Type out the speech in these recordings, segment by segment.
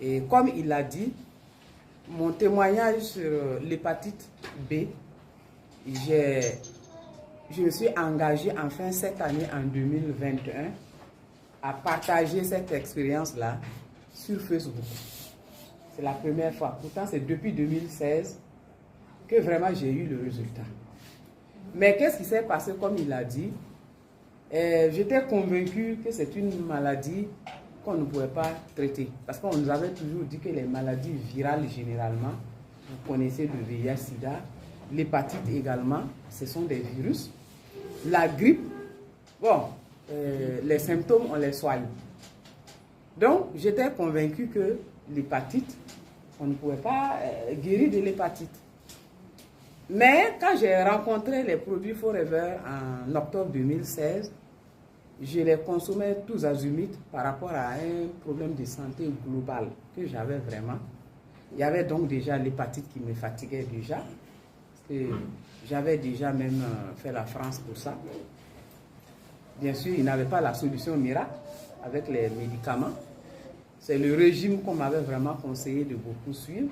Et comme il l'a dit, mon témoignage sur l'hépatite B, je me suis engagée enfin cette année, en 2021, à partager cette expérience-là sur Facebook. C'est la première fois. Pourtant, c'est depuis 2016 que vraiment j'ai eu le résultat. Mais qu'est-ce qui s'est passé, comme il a dit? J'étais convaincue que c'est une maladie qu'on ne pouvait pas traiter. Parce qu'on nous avait toujours dit que les maladies virales, généralement, vous connaissez le VIH-Sida, l'hépatite également, ce sont des virus. La grippe, bon, les symptômes, on les soigne. Donc, j'étais convaincue que l'hépatite, on ne pouvait pas guérir de l'hépatite. Mais quand j'ai rencontré les produits Forever en octobre 2016, je les consommais tous azimuts par rapport à un problème de santé global que j'avais vraiment. Il y avait donc déjà l'hépatite qui me fatiguait déjà. Parce que j'avais déjà même fait la France pour ça. Bien sûr, il n'avait pas la solution miracle avec les médicaments. C'est le régime qu'on m'avait vraiment conseillé de beaucoup suivre.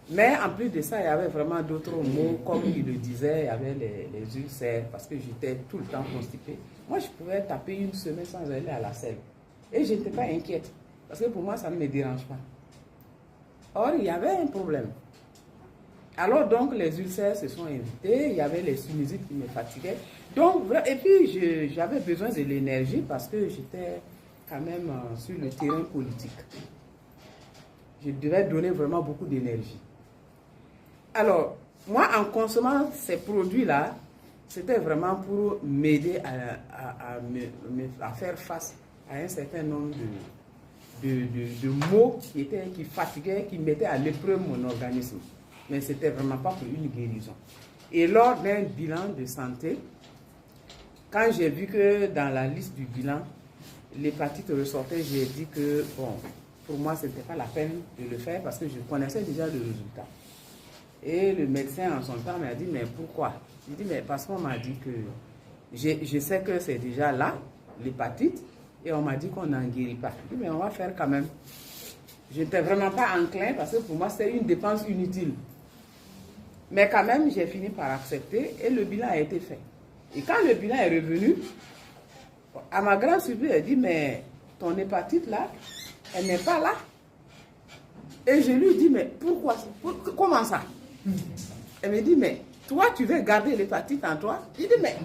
Mais en plus de ça, il y avait vraiment d'autres maux, comme il le disait, il y avait les ulcères, parce que j'étais tout le temps constipée. Moi, je pouvais taper une semaine sans aller à la selle. Et je n'étais pas inquiète, parce que pour moi, ça ne me dérange pas. Or, il y avait un problème. Alors donc, les ulcères se sont invités, il y avait les sinusites qui me fatiguaient. Donc, et puis, j'avais besoin de l'énergie, parce que j'étais quand même sur le terrain politique. Je devais donner vraiment beaucoup d'énergie. Alors, moi, en consommant ces produits-là, c'était vraiment pour m'aider à faire face à un certain nombre de maux qui fatiguaient, qui mettaient à l'épreuve mon organisme. Mais ce n'était vraiment pas pour une guérison. Et lors d'un bilan de santé, quand j'ai vu que dans la liste du bilan, l'hépatite ressortait, j'ai dit que, bon, pour moi, ce n'était pas la peine de le faire parce que je connaissais déjà le résultat. Et le médecin, en son temps, m'a dit, mais pourquoi? J'ai dit, mais parce qu'on m'a dit que je sais que c'est déjà là, l'hépatite, et on m'a dit qu'on n'en guérit pas. J'ai dit, mais on va faire quand même. Je n'étais vraiment pas enclin parce que pour moi, c'est une dépense inutile. Mais quand même, j'ai fini par accepter et le bilan a été fait. Et quand le bilan est revenu, à ma grande surprise, elle dit, mais ton hépatite là, elle n'est pas là. Et je lui dis, mais pourquoi? Comment ça? Elle me dit, mais toi, tu veux garder l'hépatite en toi? Je dis, mais